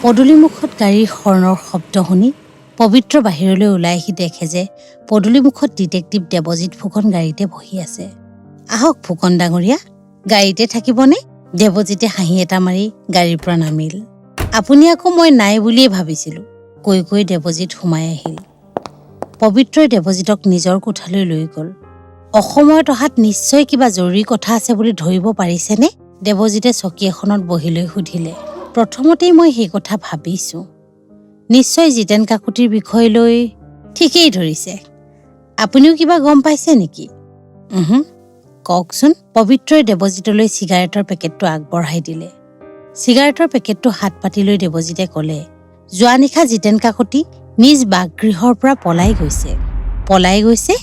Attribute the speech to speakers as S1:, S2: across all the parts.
S1: পদূলিমুখত গাড়ীৰ হৰ্ণৰ শব্দ শুনি পবিত্ৰ বাহিৰলৈ ওলাই আহি দেখে যে পদূলিমুখত ডিটেক্টিভ দেৱজিৎ ফুকন গাড়ীতে বহি আছে। আহক ফুকন ডাঙৰীয়া, গাড়ীতে থাকিবনে? দেৱজিতে হাঁহি এটা মাৰি গাড়ীৰ পৰা নামিল। আপুনি আকৌ মই নাই বুলিয়ে ভাবিছিলোঁ, কৈ কৈ দেৱজিৎ সোমাই আহিল। পবিত্ৰই দেৱজিতক নিজৰ কোঠালৈ লৈ গ'ল। অসময়ত অহাত নিশ্চয় কিবা জৰুৰী কথা আছে বুলি ধৰিব পাৰিছেনে? দেৱজিতে চকী এখনত বহি লৈ সুধিলে। প্ৰথমতেই মই সেই কথা ভাবিছোঁ। নিশ্চয় জিতেন কাকতিৰ বিষয় লৈ। ঠিকেই ধৰিছে। আপুনিও কিবা গম পাইছে নেকি? কওকচোন। পবিত্ৰই দেৱজিতলৈ চিগাৰেটৰ পেকেটটো আগবঢ়াই দিলে। চিগাৰেটৰ পেকেটটো হাত পাতি লৈ দেৱজিতে ক'লে, যোৱা নিশা জিতেন কাকতি নিজ বাসগৃহৰ পৰা পলাই গৈছে। পলাই গৈছে?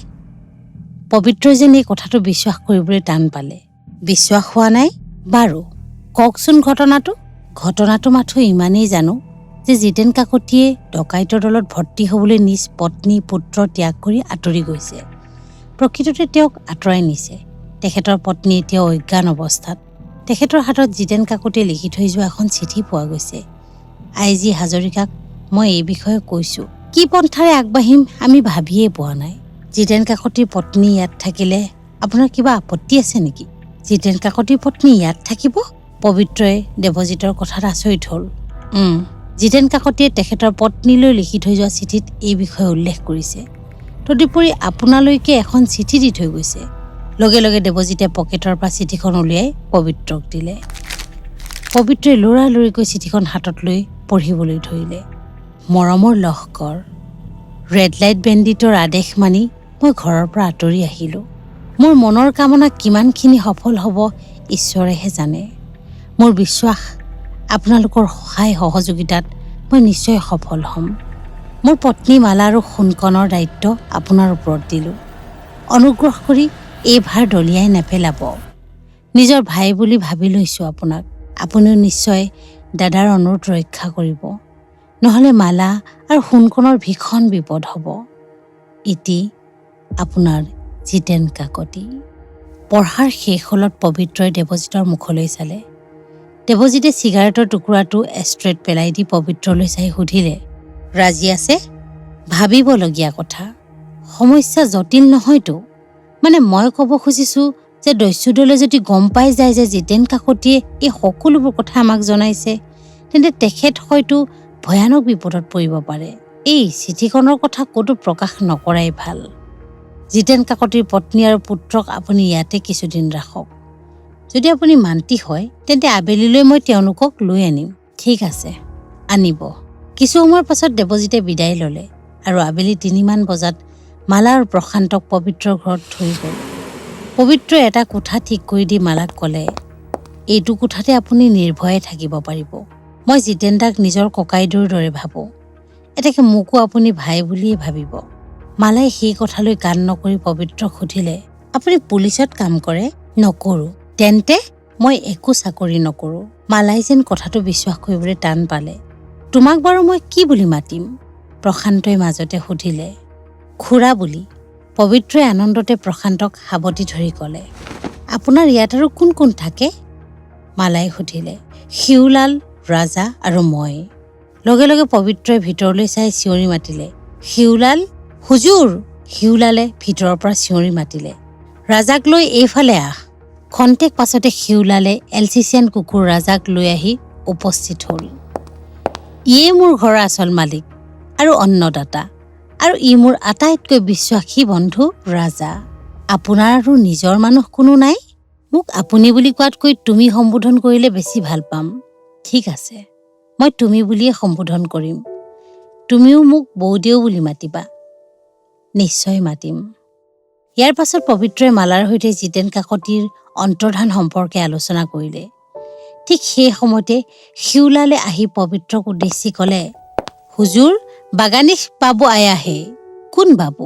S1: পবিত্ৰই যেন এই কথাটো বিশ্বাস কৰিবলৈ টান পালে। বিশ্বাস হোৱা নাই? বাৰু কওকচোন ঘটনাটো। ঘটনাটো মাথো ইমানেই জানো যে জিতেন কাকতিয়ে ডকাইতৰ দলত ভৰ্তি হ'বলৈ নিজ পত্নী পুত্ৰ ত্যাগ কৰি আঁতৰি গৈছে। প্ৰকৃততে তেওঁক আঁতৰাই নিছে। তেখেতৰ পত্নী এতিয়া অজ্ঞান অৱস্থাত। তেখেতৰ হাতত জিতেন কাকতিয়ে লিখি থৈ যোৱা এখন চিঠি পোৱা গৈছে। IG হাজৰিকাক মই এই বিষয়ে কৈছোঁ। কি পন্থাৰে আগবাঢ়িম আমি ভাবিয়ে পোৱা নাই। জিতেন কাকতিৰ পত্নী ইয়াত থাকিলে আপোনাৰ কিবা আপত্তি আছে নেকি? জিতেন কাকতিৰ পত্নী ইয়াত থাকিব? পবিত্ৰই দেৱজিতৰ কথাত আচৰিত হ'ল। জিতেন কাকতিয়ে তেখেতৰ পত্নীলৈ লিখি থৈ যোৱা চিঠিত এই বিষয়ে উল্লেখ কৰিছে। তদুপৰি আপোনালৈকে এখন চিঠি দি থৈ গৈছে। লগে লগে দেৱজিতে পকেটৰ পৰা চিঠিখন উলিয়াই পবিত্ৰক দিলে। পবিত্ৰই লৰালৰিকৈ চিঠিখন হাতত লৈ পঢ়িবলৈ ধৰিলে। মৰমৰ লহকৰ, ৰেড লাইট বেণ্ডিটৰ আদেশ মানি মই ঘৰৰ পৰা আঁতৰি আহিলোঁ। মোৰ মনৰ কামনা কিমানখিনি সফল হ'ব ঈশ্বৰেহে জানে। মোৰ বিশ্বাস আপোনালোকৰ সহায় সহযোগিতাত মই নিশ্চয় সফল হ'ম। মোৰ পত্নী মালা আৰু সোণকণৰ দায়িত্ব আপোনাৰ ওপৰত দিলোঁ। অনুগ্ৰহ কৰি এই ভাৰ দলিয়াই নেপেলাব। নিজৰ ভাই বুলি ভাবি লৈছোঁ আপোনাক। আপুনিও নিশ্চয় দাদাৰ অনুৰোধ ৰক্ষা কৰিব, নহ'লে মালা আৰু সোণকণৰ ভীষণ বিপদ হ'ব। ইতি আপোনাৰ জিতেন কাকতি। পঢ়াৰ শেষ হ'লত পবিত্ৰই দেৱজিতৰ মুখলৈ চালে। দেৱজিতে চিগাৰেটৰ টুকুৰাটো এষ্ট্ৰেট পেলাই দি পবিত্ৰলৈ চাই সুধিলে, ৰাজি আছে? ভাবিবলগীয়া কথা। সমস্যা জটিল নহয়তো। মানে মই ক'ব খুজিছোঁ যে দস্যুদলে যদি গম পাই যায় যে জিতেন কাকতিয়ে এই সকলোবোৰ কথা আমাক জনাইছে, তেন্তে তেখেত হয়তো ভয়ানক বিপদত পৰিব পাৰে। এই চিঠিখনৰ কথা ক'তো প্ৰকাশ নকৰাই ভাল। জিতেন কাকতিৰ পত্নী আৰু পুত্ৰক আপুনি ইয়াতে কিছুদিন ৰাখক। যদি আপুনি মান্তি হয় তেন্তে আবেলিলৈ মই তেওঁলোকক লৈ আনিম। ঠিক আছে, আনিব। কিছু সময়ৰ পাছত দেৱজিতে বিদায় ল'লে আৰু আবেলি 3মান বজাত মালা আৰু প্ৰশান্তক পবিত্ৰৰ ঘৰত থৈ গ'ল। পবিত্ৰই এটা কোঠা ঠিক কৰি দি মালাক ক'লে, এইটো কোঠাতে আপুনি নিৰ্ভয়ে থাকিব পাৰিব। মই জিতেন দাক নিজৰ ককাইদেউৰ দৰে ভাবোঁ। এতেকে মোকো আপুনি ভাই বুলিয়ে ভাবিব। মালাই সেই কথালৈ কাণ নকৰি পবিত্ৰক সুধিলে, আপুনি পুলিচত কাম কৰে? নকৰোঁ। তেন্তে মই একো চাকৰি নকৰোঁ। মালাই যেন কথাটো বিশ্বাস কৰিবলৈ টান পালে। তোমাক বাৰু মই কি বুলি মাতিম? প্ৰশান্তই মাজতে সুধিলে। খুৰা বুলি। পবিত্ৰই আনন্দতে প্ৰশান্তক সাৱটি ধৰি ক'লে। আপোনাৰ ইয়াত আৰু কোন কোন থাকে? মালাই সুধিলে। শিউলাল, ৰাজা আৰু মই। লগে লগে পবিত্ৰই ভিতৰলৈ চাই চিঞৰি মাতিলে, শিউলাল! হুজুৰ! শিউলালে ভিতৰৰ পৰা চিঞৰি মাতিলে, ৰাজাক লৈ এইফালে আহ। খন্তেক পাছতে শিউলালে এলচিচিয়ান কুকুৰ ৰাজাক লৈ আহি উপস্থিত হ'ল। ইয়ে মোৰ ঘৰৰ আচল মালিক আৰু অন্নদাতা, আৰু ই মোৰ আটাইতকৈ বিশ্বাসী বন্ধু ৰাজা। আপোনাৰ আৰু নিজৰ মানুহ কোনো নাই? মোক আপুনি বুলি কোৱাতকৈ তুমি সম্বোধন কৰিলে বেছি ভাল পাম। ঠিক আছে, মই তুমি বুলিয়ে সম্বোধন কৰিম। তুমিও মোক বৌদেউ বুলি মাতিবা। নিশ্চয় মাতিম। ইয়াৰ পাছত পবিত্ৰই মালাৰ সৈতে জিতেন কাকতিৰ অন্তৰ্ধান সম্পৰ্কে আলোচনা কৰিলে। ঠিক সেই সময়তে শিউলালে আহি পবিত্ৰক উদ্দেশ্যি ক'লে, হুজুৰ, বাগানিশ বাবু আয়া হে। কোন বাবু?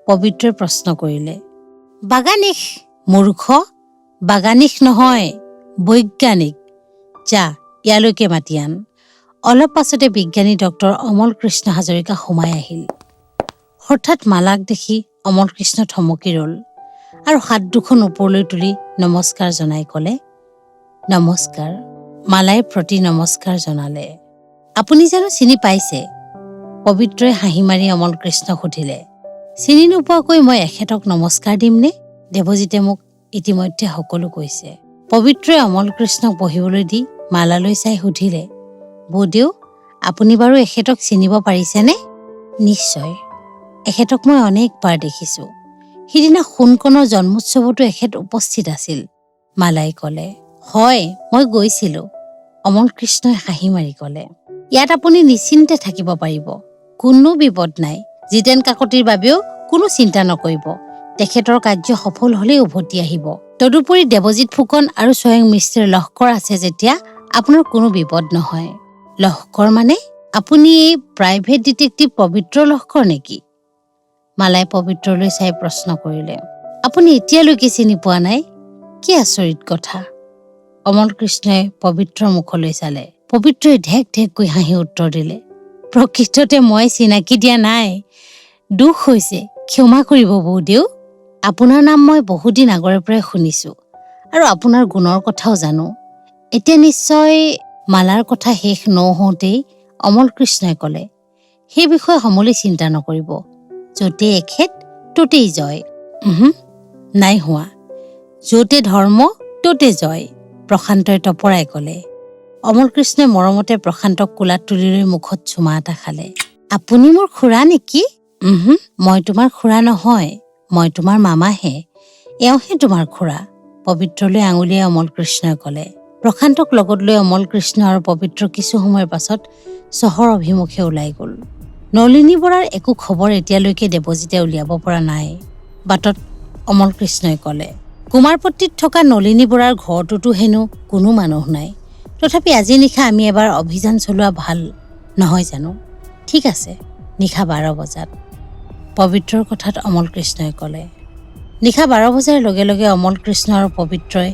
S1: পবিত্ৰই প্ৰশ্ন কৰিলে। বাগানিশ? মূৰ্খ, বাগানিশ নহয়, বৈজ্ঞানিক। যা, ইয়ালৈকে মাতি আন। অলপ পাছতে বিজ্ঞানী ডক্টৰ অমল কৃষ্ণ হাজৰিকা সোমাই আহিল। হঠাৎ মালাক দেখি অমল কৃষ্ণ থমকি ৰ'ল আৰু হাত দুখন ওপৰলৈ তুলি নমস্কাৰ জনাই ক'লে, নমস্কাৰ। মালাই প্ৰতি নমস্কাৰ জনালে। আপুনি জানো চিনি পাইছে? পবিত্ৰই হাঁহি মাৰি অমল কৃষ্ণক সুধিলে। চিনি নোপোৱাকৈ মই এখেতক নমস্কাৰ দিমনে? দেৱজিতে মোক ইতিমধ্যে সকলো কৈছে। পবিত্ৰই অমল কৃষ্ণক বহিবলৈ দি মালালৈ চাই সুধিলে, বৌদেউ, আপুনি বাৰু এখেতক চিনিব পাৰিছেনে? নিশ্চয়, এখেতক মই অনেকবাৰ দেখিছোঁ। সিদিনা সোণকণৰ জন্মোৎসৱতো এখেত উপস্থিত আছিল, মালাই ক'লে। হয়, মই গৈছিলোঁ, অমল কৃষ্ণই হাঁহি মাৰি ক'লে। ইয়াত আপুনি নিশ্চিন্তে থাকিব পাৰিব, কোনো বিপদ নাই। জিতেন কাকতিৰ বাবেও কোনো চিন্তা নকৰিব, তেখেতৰ কাৰ্য সফল হ'লেই উভতি আহিব। তদুপৰি দেৱজিৎ ফুকন আৰু স্বয়ং মিষ্টাৰ লহকৰ আছে যেতিয়া আপোনাৰ কোনো বিপদ নহয়। লহকৰ মানে? আপুনি এই প্ৰাইভেট ডিটেক্টিভ পবিত্ৰ লহকৰ নেকি? মালাই পবিত্ৰলৈ চাই প্ৰশ্ন কৰিলে। আপুনি এতিয়ালৈকে চিনি পোৱা নাই? কি আচৰিত কথা। অমল কৃষ্ণই পবিত্ৰৰ মুখলৈ চালে। পবিত্ৰই ঢেক ঢেককৈ হাঁহি উত্তৰ দিলে, প্ৰকৃততে মই চিনাকি দিয়া নাই। দুখ হৈছে, ক্ষমা কৰিব বৌদেউ। আপোনাৰ নাম মই বহুদিন আগৰে পৰাই শুনিছোঁ আৰু আপোনাৰ গুণৰ কথাও জানো। এতিয়া নিশ্চয়। মালাৰ কথা শেষ নহওঁতেই অমল কৃষ্ণই ক'লে, সেই বিষয়ে সমূলি চিন্তা নকৰিব, য'তেই এখেত ত'তেই জয়। নাই হোৱা, য'তে ধৰ্ম ত'তে জয়, প্ৰশান্তই তপৰাই ক'লে। অমল কৃষ্ণই মৰমতে প্ৰশান্তক কোলাত তুলি লৈ মুখত চুমা এটা খালে। আপুনি মোৰ খুৰা নেকি? মই তোমাৰ খুৰা নহয়, মই তোমাৰ মামাহে, এওঁহে তোমাৰ খুৰা, পবিত্ৰলৈ আঙুলিয়াই অমল কৃষ্ণই ক'লে। প্ৰশান্তক লগত লৈ অমল কৃষ্ণ আৰু পবিত্ৰ কিছু সময়ৰ পাছত চহৰ অভিমুখে ওলাই গ'ল। নলিনী বৰাৰ একো খবৰ এতিয়ালৈকে দেৱজিতে উলিয়াব পৰা নাই, বাটত অমল কৃষ্ণই ক'লে। কুমাৰপট্টিত থকা নলিনী বৰাৰ ঘৰটোতো হেনো কোনো মানুহ নাই, তথাপি আজি নিশা আমি এবাৰ অভিযান চলোৱা ভাল নহয় জানো? ঠিক আছে, নিশা 12 বজাত, পবিত্ৰৰ কথাত অমল কৃষ্ণই ক'লে। নিশা 12 বজাৰ লগে লগে অমল কৃষ্ণ আৰু পবিত্ৰই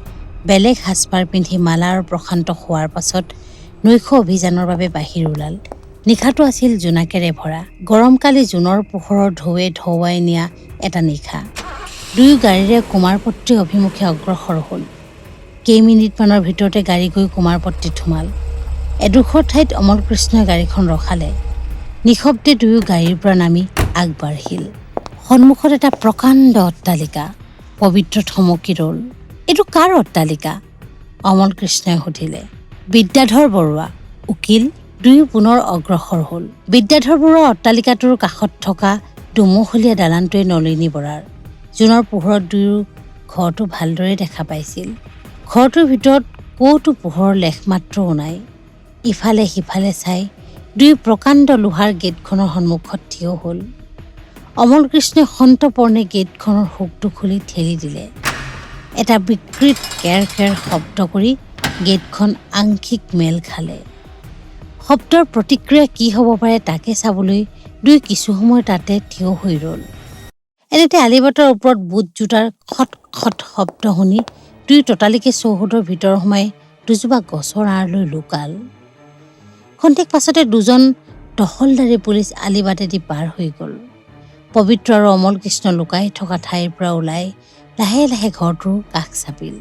S1: বেলেগ সাজপাৰ পিন্ধি মালা আৰু প্ৰশান্তক শোৱাৰ পাছত নৈশ অভিযানৰ বাবে বাহিৰ ওলাল। নিশাটো আছিল জোনাকেৰে ভৰা, গৰমকালি জোনৰ পোহৰৰ ঢৌৱে ঢৌৱাই নিয়া এটা নিশা। দুয়ো গাড়ীৰে কুমাৰপট্টি অভিমুখে অগ্ৰসৰ হ'ল। কেইমিনিটমানৰ ভিতৰতে গাড়ী গৈ কুমাৰপট্টিত সোমাল। এডোখৰ ঠাইত অমল কৃষ্ণই গাড়ীখন ৰখালে। নিশব্দে দুয়ো গাড়ীৰ পৰা নামি আগবাঢ়িল। সন্মুখত এটা প্ৰকাণ্ড অট্টালিকা। পবিত্ৰ থমকি ৰ'ল। এইটো কাৰ অট্টালিকা? অমল কৃষ্ণই সুধিলে। বিদ্যাধৰ বৰুৱা, উকিল। দুয়ো পুনৰ অগ্ৰসৰ হ'ল। বিদ্যাধৰ বৰুৱা অট্টালিকাটোৰ কাষত থকা দুমহলীয়া দালানটোৱে নলিনী বৰাৰ। জোনৰ পোহৰত দুয়ো ঘৰটো ভালদৰে দেখা পাইছিল। ঘৰটোৰ ভিতৰত ক'তো পোহৰৰ লেশমাত্ৰও নাই। ইফালে সিফালে চাই দুয়ো প্ৰকাণ্ড লোহাৰ গেটখনৰ সন্মুখত থিয় হ'ল। অমল কৃষ্ণই সন্তপৰ্ণে গেটখনৰ হুকটো খুলি ঠেলি দিলে। এটা বিকৃত কেৰ কেৰ শব্দ কৰি গেটখন আংশিক মেল খালে। শব্দৰ প্ৰতিক্ৰিয়া কি হ'ব পাৰে তাকে চাবলৈ দুই কিছু সময় তাতে থিয় হৈ ৰ'ল। এনেতে আলিবাটৰ ওপৰত বুট জোতাৰ খট খট শব্দ শুনি দুই ততালিকে চৌহদৰ ভিতৰ সোমাই দুজোপা গছৰ আঁৰলৈ লুকাল। খন্তেক পাছতে দুজন টহলদাৰী পুলিচ আলিবাটেদি পাৰ হৈ গ'ল। পবিত্ৰ আৰু অমল কৃষ্ণ লুকাই থকা ঠাইৰ পৰা ওলাই লাহে লাহে ঘৰটোৰ কাষ চাপিল।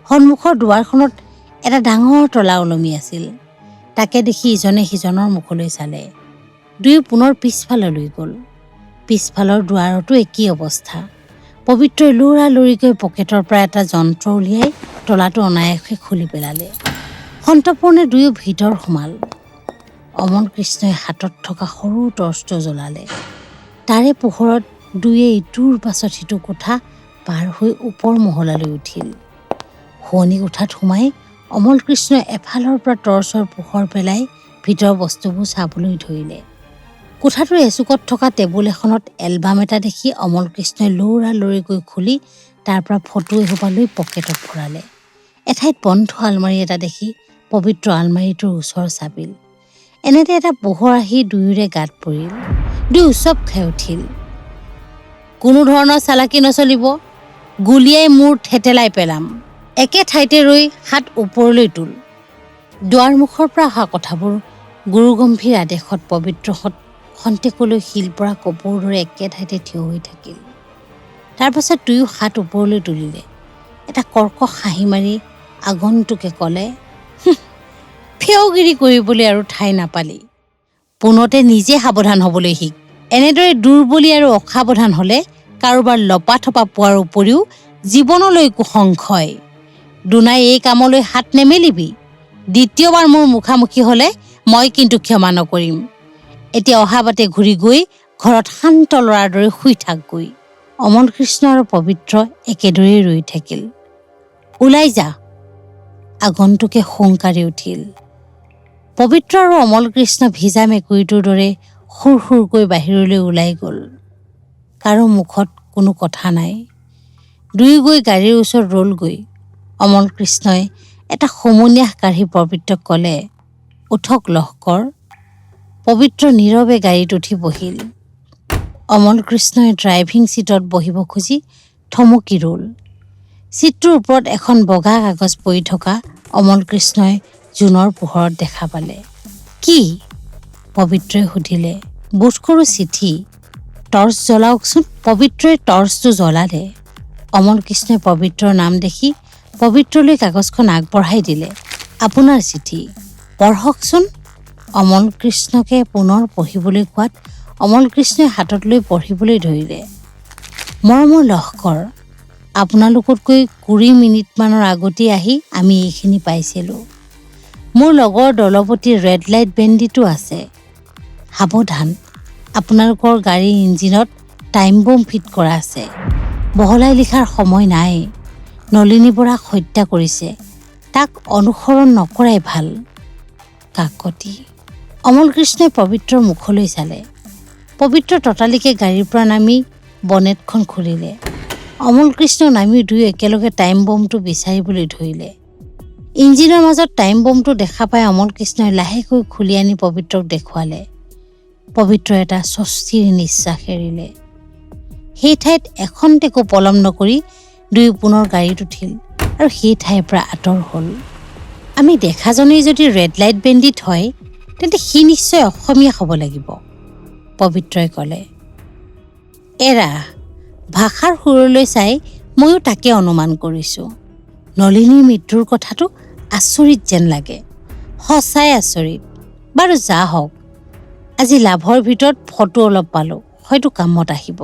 S1: সন্মুখৰ দুৱাৰখনত এটা ডাঙৰ তলা ওলমি আছিল। তাকে দেখি ইজনে সিজনৰ মুখলৈ চালে। দুয়ো পুনৰ পিছফাললৈ গ'ল। পিছফালৰ দুৱাৰতো একেই অৱস্থা। পবিত্ৰই লৰালৰিকৈ পকেটৰ পৰা এটা যন্ত্ৰ উলিয়াই তলাটো অনায়াসে খুলি পেলালে। সন্তপৰ্ণে দুয়ো ভিতৰ সোমাল। অমল কৃষ্ণই হাতত থকা সৰু টৰ্চটো জ্বলালে। তাৰে পোহৰত দুয়ে ইটোৰ পাছত সিটো কোঠা পাৰ হৈ ওপৰ মহলালৈ উঠিল। শোৱনি কোঠাত সোমাই অমল কৃষ্ণই এফালৰ পৰা টৰ্চৰ পোহৰ পেলাই ভিতৰৰ বস্তুবোৰ চাবলৈ ধৰিলে। কোঠাটোৰ এচুকত থকা টেবুল এখনত এলবাম এটা দেখি অমল কৃষ্ণই লৰালৰিকৈ খুলি তাৰ পৰা ফটো এসোপা লৈ পকেটত ভৰালে। এঠাইত বন্ধ আলমাৰি এটা দেখি পবিত্ৰ আলমাৰিটোৰ ওচৰ চাপিল। এনেতে এটা পোহৰ আহি দুয়োৰে গাত পৰিল। দুই উচপ খাই উঠিল। কোনো ধৰণৰ চালাকি নচলিব, গুলিয়াই মূৰ থেতেলাই পেলাম। একে ঠাইতে ৰৈ হাত ওপৰলৈ তোল। দুৱাৰমুখৰ পৰা অহা কথাবোৰ গুৰুগম্ভীৰ আদেশত পবিত্ৰহঁত খন্তেকলৈ শিল পৰা কপৌৰ দৰে একে ঠাইতে থিয় হৈ থাকিল। তাৰ পাছত দুয়ো হাত ওপৰলৈ তুলিলে। এটা কৰ্কশ হাঁহি মাৰি আগন্তুকে ক'লে, ফেউগিৰি কৰিবলৈ আৰু ঠাই নাপালি। পোনতে নিজে সাৱধান হ'বলৈ শিক। এনেদৰে দুৰ্বলী আৰু অসাৱধান হ'লে কাৰোবাৰ লপাথপা পোৱাৰ উপৰিও জীৱনলৈ কুসংশয়। দুনাই এই কামলৈ হাত নেমেলিবি। দ্বিতীয়বাৰ মোৰ মুখামুখি হ'লে মই কিন্তু ক্ষমা নকৰিম। এতিয়া অহা বাটে ঘূৰি গৈ ঘৰত শান্ত ল'ৰাৰ দৰে শুই থাকগৈ। অমল কৃষ্ণ আৰু পবিত্ৰ একেদৰেই ৰৈ থাকিল। ওলাই যা, আগন্তুকে হুংকাৰি উঠিল। পবিত্ৰ আৰু অমল কৃষ্ণ ভিজা মেকুৰীটোৰ দৰে সুৰ সুৰকৈ বাহিৰলৈ ওলাই গ'ল। কাৰো মুখত কোনো কথা নাই। দুয়ো গৈ গাড়ীৰ ওচৰত ৰলগৈ। অমল কৃষ্ণই এটা সমনীয়াহ কাঢ়ি পবিত্ৰক ক'লে, উঠক লহকৰ। পবিত্ৰ নীৰৱে গাড়ীত উঠি বহিল। অমল কৃষ্ণই ড্ৰাইভিং ছিটত বহিব খুজি থমকি ৰল। ছিটটোৰ ওপৰত এখন বগা কাগজ পৰি থকা অমল কৃষ্ণই জোনৰ পোহৰত দেখা পালে। কি? পবিত্ৰই সুধিলে। বোধ কৰোঁ চিঠি। টৰ্চ জ্বলাওকচোন। পবিত্ৰই টৰ্চটো জ্বলালে। অমল কৃষ্ণই পবিত্ৰৰ নাম দেখি পবিত্ৰলৈ কাগজখন আগবঢ়াই দিলে। আপোনাৰ চিঠি, পঢ়কচোন। অমল কৃষ্ণকে পুনৰ পঢ়িবলৈ কোৱাত অমল কৃষ্ণই হাতত লৈ পঢ়িবলৈ ধৰিলে। মৰমৰ লহকৰ, আপোনালোকতকৈ 20 মিনিটমানৰ আগতেই আহি আমি এইখিনি পাইছিলোঁ। মোৰ লগৰ দলপতিৰ ৰেড লাইট বেণ্ডীটো আছে। সাৱধান, আপোনালোকৰ গাড়ীৰ ইঞ্জিনত টাইম বম ফিট কৰা আছে। বহলাই লিখাৰ সময় নাই। নলিনী বৰাক হত্যা কৰিছে। তাক অনুসৰণ নকৰাই ভাল। কাকতি। অমল কৃষ্ণই পবিত্ৰৰ মুখলৈ চালে। পবিত্ৰ ততালিকে গাড়ীৰ পৰা নামি বনেটখন খুলিলে। অমল কৃষ্ণ নামি দুয়ো একেলগে টাইম বমটো বিচাৰিবলৈ ধৰিলে। ইঞ্জিনৰ মাজত টাইম বমটো দেখা পাই অমল কৃষ্ণই লাহেকৈ খুলি আনি পবিত্ৰক দেখুৱালে। পবিত্ৰ এটা স্বস্তিৰ নিশ্বাস এৰিলে। সেই ঠাইত এখন্তেকো পলম নকৰি দুয়ো পুনৰ গাড়ীত উঠিল আৰু সেই ঠাইৰ পৰা আঁতৰ হ'ল। আমি দেখাজনেই যদি ৰেড লাইট বেণ্ডীত হয় তেন্তে সি নিশ্চয় অসমীয়া হ'ব লাগিব, পবিত্ৰই ক'লে। এৰা, ভাষাৰ সুৰলৈ চাই ময়ো তাকে অনুমান কৰিছোঁ। নলিনীৰ মৃত্যুৰ কথাটো আচৰিত যেন লাগে। সঁচাই আচৰিত। বাৰু যা হওক, আজি লাভৰ ভিতৰত ফটো অলপ পালোঁ, হয়তো কামত আহিব।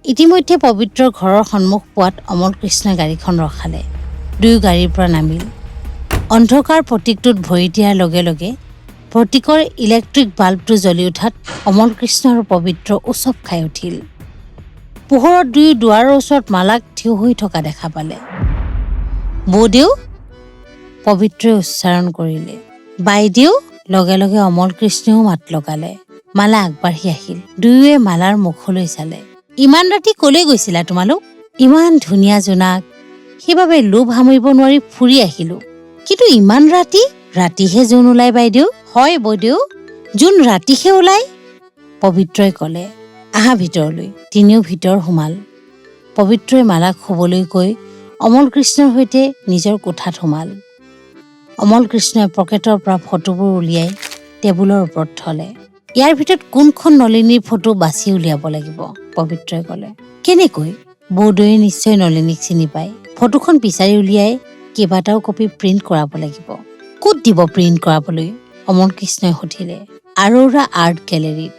S1: ইতিমধ্যে পবিত্ৰৰ ঘৰৰ সন্মুখ পোৱাত অমল কৃষ্ণই গাড়ীখন ৰখালে। দুয়ো গাড়ীৰ পৰা নামিল। অন্ধকাৰ প্ৰতীকটোত ভৰি দিয়াৰ লগে লগে প্ৰতীকৰ ইলেক্ট্ৰিক বাল্বটো জ্বলি উঠাত অমল কৃষ্ণ আৰু পবিত্ৰ উচপ খাই উঠিল। পোহৰত দুয়ো দুৱাৰৰ ওচৰত মালাক থিয় হৈ থকা দেখা পালে। বৌদেউ, পবিত্ৰই উচ্চাৰণ কৰিলে। বাইদেউ, লগে লগে অমল কৃষ্ণেও মাত লগালে। মালা আগবাঢ়ি আহিল। দুয়োৱে মালাৰ মুখলৈ চালে। ইমান ৰাতি কলৈ গৈছিলা তোমালোক? ইমান ধুনীয়া জোনাক, সেইবাবে লোভ সামৰিব নোৱাৰি ফুৰি আহিলো। কিন্তু ইমান ৰাতি? ৰাতিহে জোন ওলাই বাইদেউ। হয় বৌদেউ, জোন ৰাতিহে ওলাই, পবিত্ৰই ক'লে। আহা ভিতৰলৈ। তিনিও ভিতৰ সোমাল। পবিত্ৰই মালাক শুবলৈ কৈ অমল কৃষ্ণৰ সৈতে নিজৰ কোঠাত সোমাল। অমল কৃষ্ণই পকেটৰ পৰা ফটোবোৰ উলিয়াই টেবুলৰ ওপৰত থলে। ইয়াৰ ভিতৰত কোনখন নলিনীৰ ফটো বাছি উলিয়াব লাগিব, পবিত্ৰই ক'লে। কেনেকৈ? বৌদৈয়ে নিশ্চয় নলিনীক চিনি পায়। ফটোখন বিচাৰি উলিয়াই কেইবাটাও কপি প্ৰিণ্ট কৰাব লাগিব। ক'ত দিব প্ৰিণ্ট কৰাবলৈ, অমল কৃষ্ণই সুধিলে। আৰোৰা আৰ্ট গেলেৰীত।